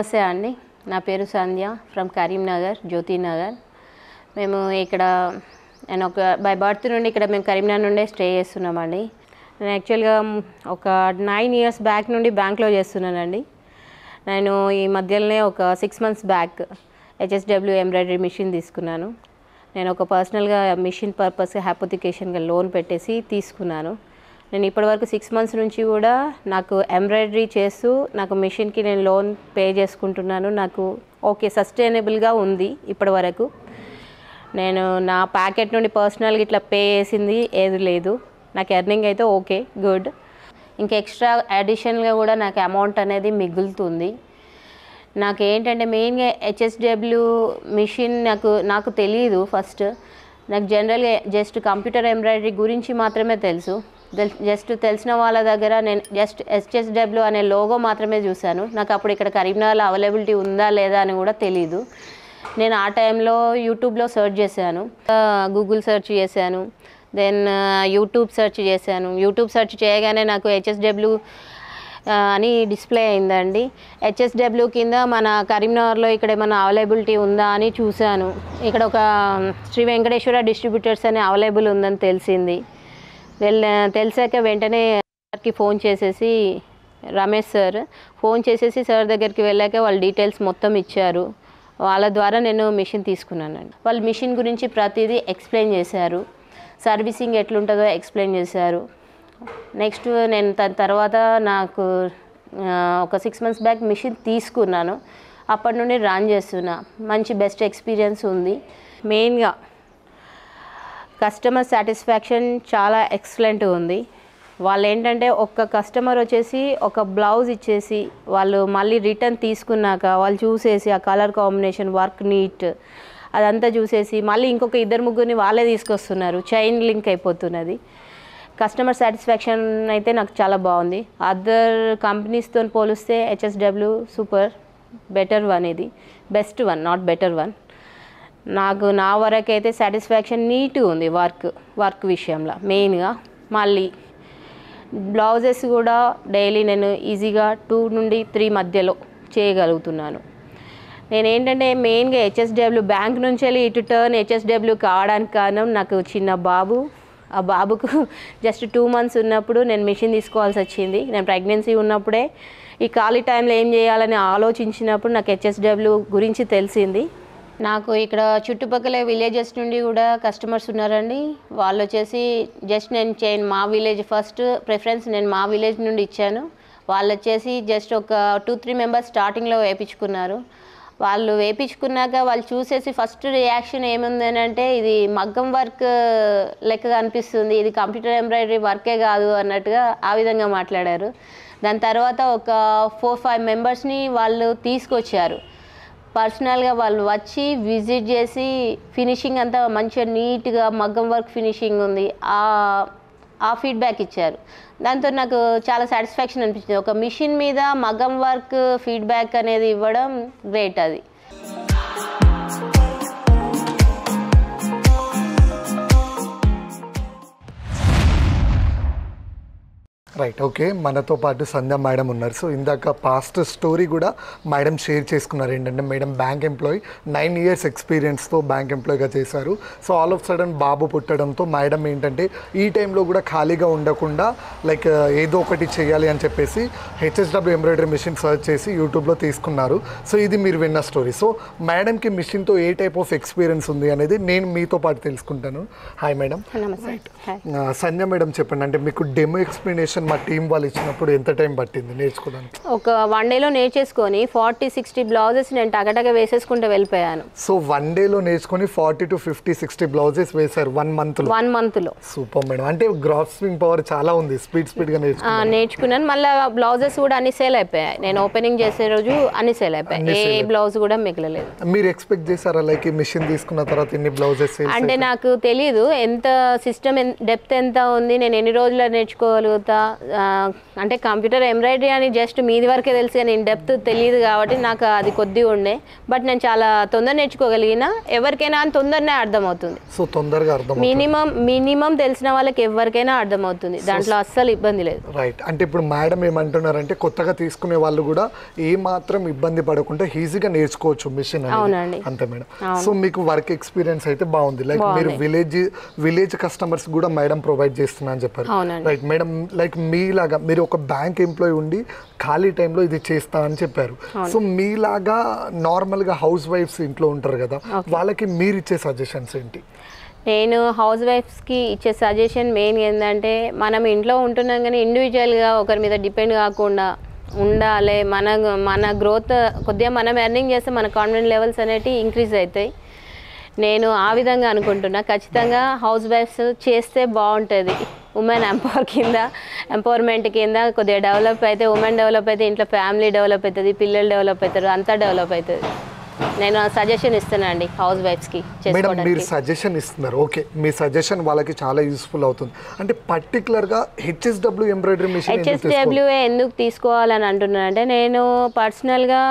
నమస్తే అండి, నా పేరు సంధ్య ఫ్రమ్ కరీంనగర్, జ్యోతి నగర్. మేము ఇక్కడ నేను బై బర్త్ నుండి ఇక్కడ మేము కరీంనగర్ నుండే స్టే చేస్తున్నామండి. నేను యాక్చువల్గా ఒక 9 years బ్యాక్ నుండి బ్యాంక్లో చేస్తున్నానండి. నేను ఈ మధ్యలోనే ఒక 6 months back HSW embroidery machine తీసుకున్నాను. నేను ఒక పర్సనల్గా మిషన్ పర్పస్ హ్యాపోతికేషన్గా లోన్ పెట్టేసి తీసుకున్నాను. నేను ఇప్పటివరకు 6 months నుంచి కూడా నాకు ఎంబ్రాయిడరీ చేస్తూ నాకు మిషన్కి నేను లోన్ పే చేసుకుంటున్నాను. నాకు ఓకే, సస్టైనబుల్గా ఉంది ఇప్పటివరకు. నేను నా ప్యాకెట్ నుండి పర్సనల్గా ఇట్లా పే చేసింది ఏది లేదు. నాకు ఎర్నింగ్ అయితే ఓకే, గుడ్. ఇంకా ఎక్స్ట్రా అడిషనల్గా కూడా నాకు అమౌంట్ అనేది మిగులుతుంది. నాకు ఏంటంటే మెయిన్గా HSW మిషన్ నాకు తెలియదు. ఫస్ట్ నాకు జనరల్గా జస్ట్ కంప్యూటర్ ఎంబ్రాయిడరీ గురించి మాత్రమే తెలుసు. జస్ట్ తెలిసిన వాళ్ళ దగ్గర నేను జస్ట్ HSW అనే లోగో మాత్రమే చూశాను. నాకు అప్పుడు ఇక్కడ కరీంనగర్లో అవైలబిలిటీ ఉందా లేదా అని కూడా తెలీదు. నేను ఆ టైంలో యూట్యూబ్లో సెర్చ్ చేశాను, గూగుల్ సెర్చ్ చేశాను, దెన్ యూట్యూబ్ సెర్చ్ చేశాను. యూట్యూబ్ సెర్చ్ చేయగానే నాకు HSW అని డిస్ప్లే అయిందండి. HSW కింద మన కరీంనగర్లో ఇక్కడ ఏమైనా అవైలబిలిటీ ఉందా అని చూశాను. ఇక్కడ ఒక శ్రీ వెంకటేశ్వర డిస్ట్రిబ్యూటర్స్ అని అవైలబుల్ ఉందని తెలిసింది. తెలిసాక వెంటనే సార్కి ఫోన్ చేసేసి, రమేష్ సార్ ఫోన్ చేసేసి సార్ దగ్గరికి వెళ్ళాక వాళ్ళు డీటెయిల్స్ మొత్తం ఇచ్చారు. వాళ్ళ ద్వారా నేను మిషన్ తీసుకున్నానండి. వాళ్ళు మిషన్ గురించి ప్రతిదీ ఎక్స్ప్లెయిన్ చేశారు, సర్వీసింగ్ ఎట్లుంటుందో ఎక్స్ప్లెయిన్ చేశారు. నెక్స్ట్ నేను తర్వాత నాకు ఒక 6 months బ్యాక్ మిషన్ తీసుకున్నాను. అప్పటి నుండి రన్ చేస్తున్నా. మంచి బెస్ట్ ఎక్స్పీరియన్స్ ఉంది. మెయిన్గా కస్టమర్ సాటిస్ఫాక్షన్ చాలా ఎక్సలెంట్ ఉంది. వాళ్ళు ఏంటంటే ఒక్క కస్టమర్ వచ్చేసి ఒక బ్లౌజ్ ఇచ్చేసి వాళ్ళు మళ్ళీ రిటర్న్ తీసుకున్నాక వాళ్ళు చూసేసి ఆ కలర్ కాంబినేషన్, వర్క్ నీట్ అదంతా చూసేసి మళ్ళీ ఇంకొక 2-3 వాళ్ళే తీసుకొస్తున్నారు. చైన్ లింక్ అయిపోతున్నది. కస్టమర్ సాటిస్ఫాక్షన్ అయితే నాకు చాలా బాగుంది. అదర్ కంపెనీస్తో పోలిస్తే HSW సూపర్, బెటర్ వన్, ఇది best one, not better one. నాకు నా వరకు అయితే సాటిస్ఫాక్షన్ నీట్గా ఉంది వర్క్ విషయంలో మెయిన్గా. మళ్ళీ బ్లౌజెస్ కూడా డైలీ నేను ఈజీగా 2 నుండి 3 మధ్యలో చేయగలుగుతున్నాను. నేనేంటంటే మెయిన్గా HSW బ్యాంక్ నుంచి వెళ్ళి ఇటు టర్న్ HSW కావడానికి కారణం నాకు చిన్న బాబు. ఆ బాబుకు జస్ట్ 2 months ఉన్నప్పుడు నేను మిషన్ తీసుకోవాల్సి వచ్చింది. నేను ప్రెగ్నెన్సీ ఉన్నప్పుడే ఈ ఖాళీ టైంలో ఏం చేయాలని ఆలోచించినప్పుడు నాకు HSW గురించి తెలిసింది. నాకు ఇక్కడ చుట్టుపక్కల విలేజెస్ నుండి కూడా కస్టమర్స్ ఉన్నారండి. వాళ్ళు వచ్చేసి జస్ట్ నేను మా విలేజ్ ఫస్ట్ ప్రిఫరెన్స్ నేను మా విలేజ్ నుండి ఇచ్చాను. వాళ్ళు వచ్చేసి జస్ట్ ఒక 2-3 members స్టార్టింగ్లో వేయించుకున్నారు. వాళ్ళు వేయించుకున్నాక వాళ్ళు చూసేసి ఫస్ట్ రియాక్షన్ ఏముంది అని అంటే, ఇది మగ్గం వర్క్ లెక్కగా అనిపిస్తుంది, ఇది కంప్యూటర్ ఎంబ్రాయిడరీ వర్కే కాదు అన్నట్టుగా ఆ విధంగా మాట్లాడారు. దాని తర్వాత ఒక 4-5 members వాళ్ళు తీసుకొచ్చారు. పర్సనల్గా వాళ్ళు వచ్చి విజిట్ చేసి ఫినిషింగ్ అంతా మంచిగా నీట్గా మగ్గం వర్క్ ఫినిషింగ్ ఉంది ఆ ఫీడ్బ్యాక్ ఇచ్చారు. దాంతో నాకు చాలా సాటిస్ఫాక్షన్ అనిపించింది. ఒక మిషన్ మీద మగ్గం వర్క్ ఫీడ్బ్యాక్ అనేది ఇవ్వడం గ్రేట్. అది రైట్, ఓకే. మనతో పాటు సంధ్య మేడం ఉన్నారు. సో ఇందాక పాస్ట్ స్టోరీ కూడా మేడం షేర్ చేసుకున్నారు. ఏంటంటే మేడం బ్యాంక్ ఎంప్లాయీ, 9 years ఎక్స్పీరియన్స్తో బ్యాంక్ ఎంప్లాయీగా చేశారు. సో ఆల్ ఆఫ్ సడన్ బాబు పుట్టడంతో మేడం ఏంటంటే ఈ టైంలో కూడా ఖాళీగా ఉండకుండా లైక్ ఏదో ఒకటి చేయాలి అని చెప్పేసి HSW ఎంబ్రాయిడరీ మిషన్ సర్చ్ చేసి యూట్యూబ్లో తీసుకున్నారు. సో ఇది మీరు విన్న స్టోరీ. సో మేడంకి మిషన్తో ఏ టైప్ ఆఫ్ ఎక్స్పీరియన్స్ ఉంది అనేది నేను మీతో పాటు తెలుసుకుంటాను. Hi madam. రైట్. సంధ్య మేడం చెప్పండి, అంటే మీకు డెమో ఎక్స్ప్లెనేషన్ మా టీం వాళ్ళు ఇచ్చినప్పుడు ఎంత టైం పట్టింది నేర్చుకోవడానికి? ఒక 1 dayలో నేర్చేసుకొని 40-60 బ్లౌజెస్ నేను టగటగా వేసేసుకుంటూ వెళ్ళిపోయాను. సో 1 dayలో నేర్చుకొని 40 to 50, 60 బ్లౌజెస్ వేశారు 1 monthలో. Super madam. అంటే గ్రాస్పింగ్ పవర్ చాలా ఉంది, స్పీడ్గా నేర్చుకున్నాను. మళ్ళీ బ్లౌజెస్ కూడా అన్ని సేల్ అయిపోయాయి. నేను ఓపెనింగ్ చేసే రోజు అన్ని సేల్ అయిపోయాయి, ఏ బ్లౌజ్ కూడా మిగలలేదు. మీరు ఎక్స్పెక్ట్ చేశారా లైక్ ఈ మిషన్ తీసుకున్న తర్వాత ఎన్ని బ్లౌజెస్? అంటే నాకు తెలీదు ఎంత సిస్టమ్ డెప్త్ ఎంత ఉంది, నేను ఎన్ని రోజుల్లో నేర్చుకోగలుగుతా, అంటే కంప్యూటర్ ఎంబ్రాయిడరీ అని జస్ట్ మీది వరకే తెలుసు కానీ ఇన్ డెప్త్ తెలియదు కాబట్టి నాకు అది కొద్దిగా ఉండే. బట్ నేను చాలా తొందర నేర్చుకోగలిగిన, ఎవరికైనా అని తొందరనే అర్థమవుతుంది. సో తొందరగా అర్థం మినిమం తెలిసిన వాళ్ళకి ఎవరికైనా అర్థమవుతుంది, దాంట్లో అస్సలు ఇబ్బంది లేదు. రైట్. అంటే ఇప్పుడు మేడం ఏమంటున్నారంటే కొత్తగా తీసుకునే వాళ్ళు కూడా ఏ మాత్రం ఇబ్బంది పడకుండా ఈజీగా నేర్చుకోవచ్చు మిషన్. అవునండి, అంతే మేడం. సో మీకు వర్క్ ఎక్స్పీరియన్స్ అయితే బాగుంది. లైక్ మీరు విలేజ్ కస్టమర్స్ కూడా మేడం ప్రొవైడ్ చేస్తున్నా అని చెప్పారు. Right madam. లైక్ మీలాగా మీరు ఒక బ్యాంక్ ఎంప్లాయీ ఉండి ఖాళీ టైంలో ఇది చేస్తా అని చెప్పారు. సో మీలాగా నార్మల్గా హౌస్ వైఫ్స్ ఇంట్లో ఉంటారు కదా, వాళ్ళకి మీరు ఇచ్చే సజెషన్స్ ఏంటి? నేను హౌస్ వైఫ్స్కి ఇచ్చే సజెషన్ మెయిన్ ఏంటంటే, మనం ఇంట్లో ఉంటున్నాం కానీ ఇండివిజువల్గా ఒకరి మీద డిపెండ్ కాకుండా ఉండాలి. మన గ్రోత్ కొద్దిగా మనం ఎర్నింగ్ చేస్తే మన కాన్ఫిడెన్స్ లెవెల్స్ అనేవి ఇంక్రీజ్ అవుతాయి. నేను ఆ విధంగా అనుకుంటున్నా. ఖచ్చితంగా హౌస్ వైఫ్స్ చేస్తే బాగుంటుంది. ఉమెన్ ఎంపవర్మెంట్ కింద కొద్దిగా డెవలప్ అయితే, ఉమెన్ డెవలప్ అయితే ఇంట్లో ఫ్యామిలీ డెవలప్ అవుతుంది, పిల్లలు డెవలప్ అవుతారు, అంతా డెవలప్ అవుతుంది. నేను సజెషన్ ఇస్తానండి హౌస్ వైఫ్స్కి. మేడం మీరు సజెషన్ ఇస్తున్నారు, ఓకే. మీ సజెషన్ వాళ్ళకి చాలా యూస్ఫుల్ అవుతుంది. అంటే పర్టికులర్గా హెచ్ఎస్డబ్ల్యూ ఎంబ్రాయిడరీ మిషన్ హెచ్ఎస్డబ్ల్యూఏ ఎందుకు తీసుకోవాలని అంటున్నాను అంటే, నేను పర్సనల్గా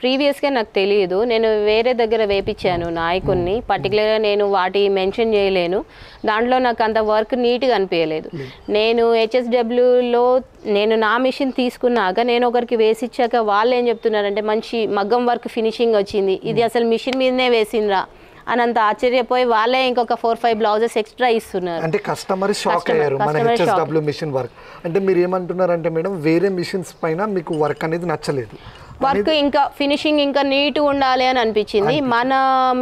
ప్రీవియస్గా నాకు తెలియదు, నేను వేరే దగ్గర వేపించాను నాయకుడిని. పర్టికులర్గా నేను వాటి మెన్షన్ చేయలేను, దాంట్లో నాకు అంత వర్క్ నీట్గా అనిపించలేదు. నేను హెచ్ఎస్డబ్ల్యూలో నేను నా మిషన్ తీసుకున్నాక నేను ఒకరికి వేసిచ్చాక వాళ్ళు ఏం చెప్తున్నారంటే, మంచి మగ్గం వర్క్ ఫినిషింగ్ వచ్చింది, ఇది అసలు మిషన్ మీదనే వేసిండ్రా అని అంత ఆశ్చర్యపోయి వాళ్ళే ఇంకొక 4-5 బ్లౌజెస్ ఎక్స్ట్రా ఇస్తున్నారు. అంటే కస్టమర్ షాక్ అయ్యారు మన హెచ్ఎస్డబ్ల్యూ మిషన్ వర్క్. అంటే మీరు ఏమంటున్నారంటే మేడం, వేరే మిషన్స్ పైన మీకు వర్క్ అనేది నచ్చలేదు, వర్క్ ఇంకా ఫినిషింగ్ ఇంకా నీట్గా ఉండాలి అని అనిపించింది. మన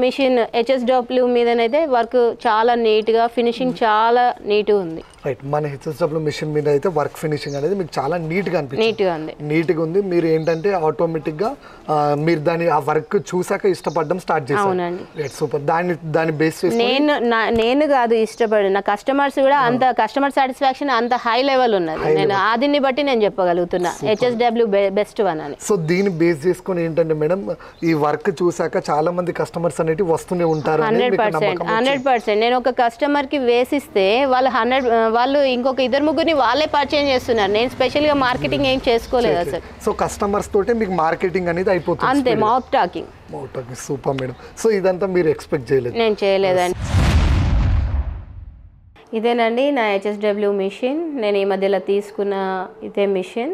మిషన్ హెచ్ఎస్డబ్ల్యూ మీదనైతే వర్క్ చాలా నీట్గా, ఫినిషింగ్ చాలా నీట్గా ఉంది. రైట్. మన హెచ్ఎస్డబ్ల్యూ మిషన్ మీద అయితే వర్క్ ఫినిషింగ్ అనేది మీకు చాలా నీట్గా అనిపించింది. నీట్గా ఉంది. మీరు ఏంటంటే ఆటోమేటిక్గా మీరు ఆ వర్క్ చూసాక ఇష్టపడడం స్టార్ట్ చేశారు. సూపర్. దాన్ని బేస్ చేసి నేను కాదు ఇష్టపడి, నా కస్టమర్స్ కూడా అంత కస్టమర్ సాటిస్ఫాక్షన్ అంత హై లెవెల్ ఉన్నది. నేను దీన్ని బట్టి నేను చెప్పగలుగుతున్నా హెచ్ఎస్డబ్ల్యూ బెస్ట్ వన్ అని. సో దీన్ని బేస్ చేసుకుని ఏంటంటే మేడం, ఈ వర్క్ చూసాక చాలా మంది కస్టమర్స్ అనేవి వస్తూనే ఉంటారు. 100%. నేను ఒక కస్టమర్కి వేసిస్తే వాళ్ళు ఇంకొక 2-3 వాళ్ళే పర్చేజ్ చేస్తున్నారు. నేను స్పెషల్గా మార్కెటింగ్ ఏం చేసుకోలేదు అసలు. సో కస్టమర్స్ తోటే మీకు మార్కెటింగ్ అనేది అయిపోతుంది అంతే, mouth talking. Super madam. So ఇదంతా మీరు ఎక్స్పెక్ట్ చేయలేదు? నేను చేయలేదండి. ఇదేనండి నా హెచ్ఎస్డబ్ల్యూ మిషన్. నేను ఈ మధ్యలో తీసుకున్న ఇదే మిషన్.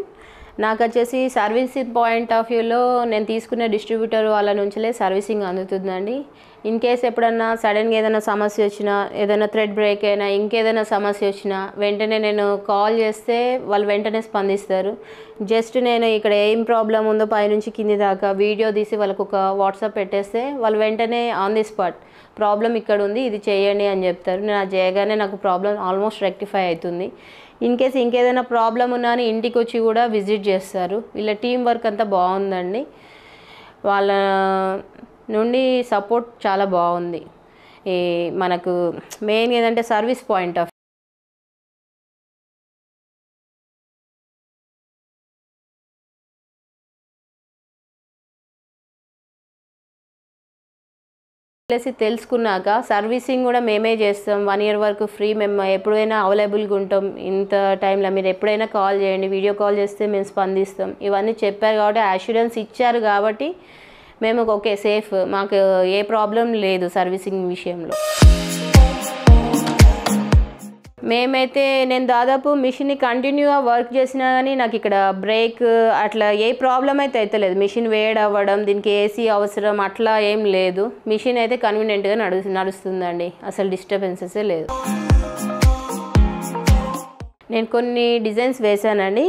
నాకు వచ్చేసి సర్వీసింగ్ పాయింట్ ఆఫ్ వ్యూలో నేను తీసుకున్న డిస్ట్రిబ్యూటర్ వాళ్ళ నుంచిలే సర్వీసింగ్ అందుతుందండి. ఇన్ కేస్ ఎప్పుడన్నా సడన్గా ఏదైనా సమస్య వచ్చినా, ఏదైనా థ్రెడ్ బ్రేక్ అయినా, ఇంకేదైనా సమస్య వచ్చినా వెంటనే నేను కాల్ చేస్తే వాళ్ళు వెంటనే స్పందిస్తారు. జస్ట్ నేను ఇక్కడ ఏం ప్రాబ్లం ఉందో పైనుంచి కింది దాకా వీడియో తీసి వాళ్ళకు ఒక వాట్సాప్ పెట్టేస్తే వాళ్ళు వెంటనే ఆన్ ది స్పాట్ ప్రాబ్లం ఇక్కడ ఉంది, ఇది చేయండి అని చెప్తారు. నేను అది చేయగానే నాకు ప్రాబ్లం ఆల్మోస్ట్ రెక్టిఫై అవుతుంది. ఇన్ కేస్ ఇంకేదైనా ప్రాబ్లం ఉన్నా అని ఇంటికి వచ్చి కూడా విజిట్ చేస్తారు. వీళ్ళ టీం వర్క్ అంతా బాగుందండి. వాళ్ళ నుండి సపోర్ట్ చాలా బాగుంది. మనకు మెయిన్ ఏంటంటే సర్వీస్ పాయింట్ ఆఫ్ తెలుసుకున్నాక సర్వీసింగ్ కూడా మేమే చేస్తాం. 1 year వరకు ఫ్రీ. మేము ఎప్పుడైనా అవైలబుల్గా ఉంటాం. ఇంత టైంలో మీరు ఎప్పుడైనా కాల్ చేయండి, వీడియో కాల్ చేస్తే మేము స్పందిస్తాం. ఇవన్నీ చెప్పారు కాబట్టి, అష్యూరెన్స్ ఇచ్చారు కాబట్టి మేము ఓకే సేఫ్, మాకు ఏ ప్రాబ్లం లేదు సర్వీసింగ్ విషయంలో. మేమైతే నేను దాదాపు మిషన్ని కంటిన్యూగా వర్క్ చేసినా కానీ నాకు ఇక్కడ బ్రేక్ అట్లా ఏ ప్రాబ్లం అయితే అవుతలేదు. మిషన్ వేడి అవ్వడం, దీనికి ఏసీ అవసరం అట్లా ఏం లేదు. మిషన్ అయితే కన్వీనియంట్గా నడుస్తుందండి, అసలు డిస్టర్బెన్సెసే లేదు. నేను కొన్ని డిజైన్స్ వేసానండి,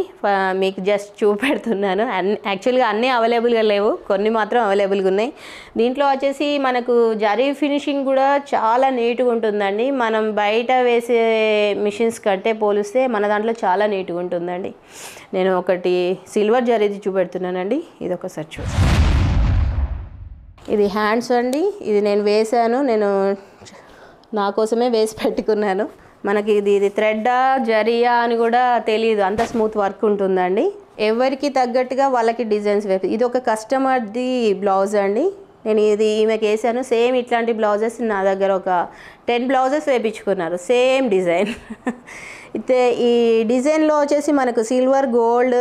మీకు జస్ట్ చూపెడుతున్నాను. యాక్చువల్గా అన్నీ అవైలబుల్గా లేవు, కొన్ని మాత్రం అవైలబుల్గా ఉన్నాయి. దీంట్లో వచ్చేసి మనకు జరీ ఫినిషింగ్ కూడా చాలా నీట్గా ఉంటుందండి. మనం బయట వేసే మిషన్స్ కంటే పోలిస్తే మన దాంట్లో చాలా నీట్గా ఉంటుందండి. నేను ఒకటి సిల్వర్ జరీది చూపెడుతున్నానండి, ఇది ఒకసారి చూ. ఇది హ్యాండ్స్ అండి, ఇది నేను వేసాను, నేను నా కోసమే వేసి పెట్టుకున్నాను. మనకి ఇది థ్రెడ్డా జరియా అని కూడా తెలియదు, అంత స్మూత్ వర్క్ ఉంటుందండి. ఎవరికి తగ్గట్టుగా వాళ్ళకి డిజైన్స్ వేపు. ఇది ఒక కస్టమర్ది బ్లౌజ్ అండి, నేను ఇది ఈమెకి వేసాను. సేమ్ ఇట్లాంటి బ్లౌజెస్ నా దగ్గర ఒక 10 బ్లౌజెస్ వేయించుకున్నారు, సేమ్ డిజైన్. అయితే ఈ డిజైన్లో వచ్చేసి మనకు silver, gold,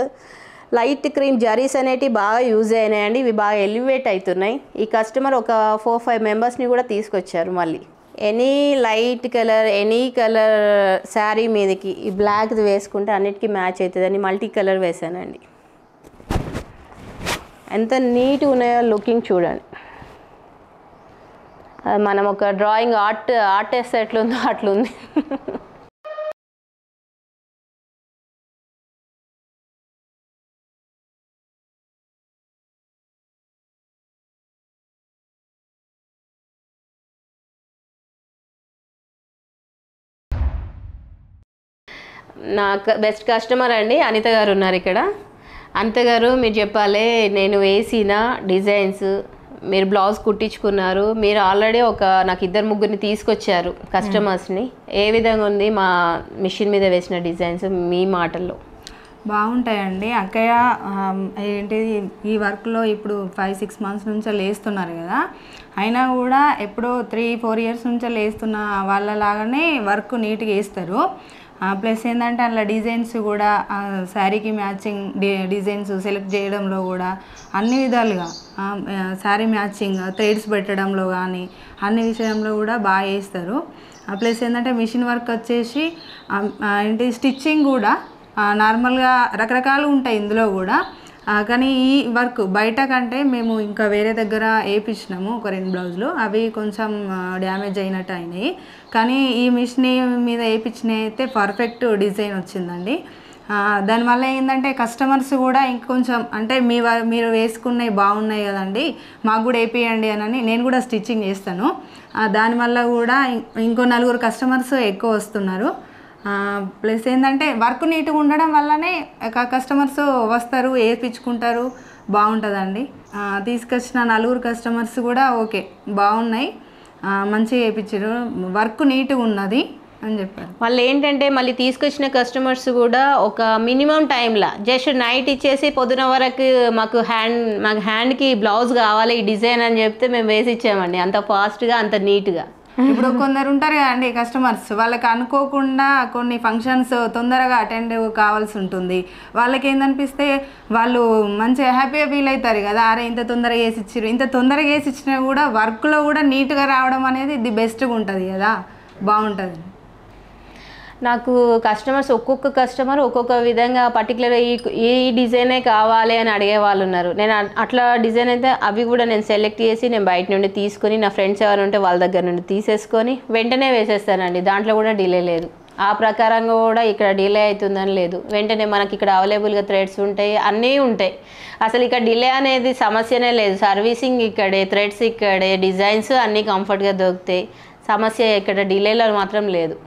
light cream zaris అనేటివి బాగా యూజ్ అయినాయండి. ఇవి బాగా ఎలివేట్ అవుతున్నాయి. ఈ కస్టమర్ ఒక 4-5 మెంబర్స్ని కూడా తీసుకొచ్చారు. మళ్ళీ any light colour, any colour sari మీదకి ఈ బ్లాక్ది వేసుకుంటే అన్నిటికీ మ్యాచ్ అవుతుందని మల్టీ కలర్ వేసానండి. ఎంత నీట్గా ఉన్నాయో లుకింగ్ చూడండి. మనం ఒక డ్రాయింగ్ ఆర్టిస్ట్ ఎట్లుందో అట్లుంది. నాకు బెస్ట్ కస్టమర్ అండి అనిత గారు ఉన్నారు ఇక్కడ. అనిత గారు, మీరు చెప్పాలి, నేను వేసిన డిజైన్స్ మీరు బ్లౌజ్ కుట్టించుకున్నారు, మీరు ఆల్రెడీ నాకు 2-3 తీసుకొచ్చారు కస్టమర్స్ని. ఏ విధంగా ఉంది మా మిషన్ మీద వేసిన డిజైన్స్ మీ మాటల్లో? బాగుంటాయండి అక్కయ్య. ఏంటిది ఈ వర్క్లో ఇప్పుడు 5-6 మంత్స్ నుంచే లేస్తున్నారు కదా, అయినా కూడా ఎప్పుడో 3-4 ఇయర్స్ నుంచే లేస్తున్న వాళ్ళలాగానే వర్క్ నీట్గా వేస్తారు. ప్లస్ ఏంటంటే అలా డిజైన్స్ కూడా శారీకి మ్యాచింగ్ డిజైన్స్ సెలెక్ట్ చేయడంలో కూడా అన్ని విధాలుగా శారీ మ్యాచింగ్ థ్రెడ్స్ పెట్టడంలో కానీ అన్ని విషయంలో కూడా బాగా వేస్తారు. ప్లస్ ఏంటంటే మిషన్ వర్క్ వచ్చేసి ఏంటి స్టిచ్చింగ్ కూడా నార్మల్గా రకరకాలు ఉంటాయి ఇందులో కూడా. కానీ ఈ వర్క్ బయట కంటే మేము ఇంకా వేరే దగ్గర వేయించినాము ఒక 2 బ్లౌజులు, అవి కొంచెం డ్యామేజ్ అయినట్టు అయినాయి. కానీ ఈ మిషన్ మీద వేయించినవి అయితే పర్ఫెక్ట్ డిజైన్ వచ్చిందండి. దానివల్ల ఏంటంటే కస్టమర్స్ కూడా ఇంకొంచెం అంటే మీరు వేసుకున్నవి బాగున్నాయి కదండి, మాకు కూడా వేపియండి అని నేను కూడా స్టిచ్చింగ్ చేస్తాను. దానివల్ల కూడా ఇంకో 4 కస్టమర్స్ ఎక్కువ వస్తున్నారు. ప్లస్ ఏంటంటే వర్క్ నీట్గా ఉండడం వల్లనే కస్టమర్స్ వస్తారు, వేయించుకుంటారు, బాగుంటుందండి. తీసుకొచ్చిన 4 కస్టమర్స్ కూడా ఓకే బాగున్నాయి, మంచిగా వేయించారు, వర్క్ నీట్గా ఉన్నది అని చెప్పారు. వాళ్ళు ఏంటంటే మళ్ళీ తీసుకొచ్చిన కస్టమర్స్ కూడా ఒక మినిమం టైంలో జస్ట్ నైట్ ఇచ్చేసి పొద్దున వరకు మాకు హ్యాండ్కి బ్లౌజ్ కావాలి ఈ డిజైన్ అని చెప్తే మేము వేసి ఇచ్చామండి. అంత ఫాస్ట్గా, అంత నీట్గా. ఇప్పుడు కొందరు ఉంటారు కదండి కస్టమర్స్, వాళ్ళకి అనుకోకుండా కొన్ని ఫంక్షన్స్ తొందరగా అటెండ్ కావాల్సి ఉంటుంది. వాళ్ళకి ఏందనిపిస్తే వాళ్ళు మంచిగా హ్యాపీగా ఫీల్ అవుతారు కదా, అరే ఇంత తొందరగా వేసి ఇచ్చారు. ఇంత తొందరగా వేసి ఇచ్చినా కూడా వర్క్లో కూడా నీట్గా రావడం అనేది ది బెస్ట్గా ఉంటుంది కదా, బాగుంటుంది. నాకు కస్టమర్స్ ఒక్కొక్క కస్టమర్ ఒక్కొక్క విధంగా పర్టికులర్ ఈ డిజైనే కావాలి అని అడిగే వాళ్ళు ఉన్నారు. నేను అట్లా డిజైన్ అయితే అవి కూడా నేను సెలెక్ట్ చేసి నేను బయట నుండి తీసుకొని నా ఫ్రెండ్స్ ఎవరు ఉంటే వాళ్ళ దగ్గర నుండి తీసేసుకొని వెంటనే వేసేస్తానండి. దాంట్లో కూడా డిలే లేదు. ఆ ప్రకారంగా కూడా ఇక్కడ డిలే అవుతుందని లేదు. వెంటనే మనకి ఇక్కడ అవైలబుల్గా థ్రెడ్స్ ఉంటాయి, అన్నీ ఉంటాయి. అసలు ఇక్కడ డిలే అనేది సమస్యనే లేదు. సర్వీసింగ్ ఇక్కడే, థ్రెడ్స్ ఇక్కడే, డిజైన్స్ అన్నీ కంఫర్ట్గా దొరుకుతాయి. సమస్య ఇక్కడ డిలేలో మాత్రం లేదు.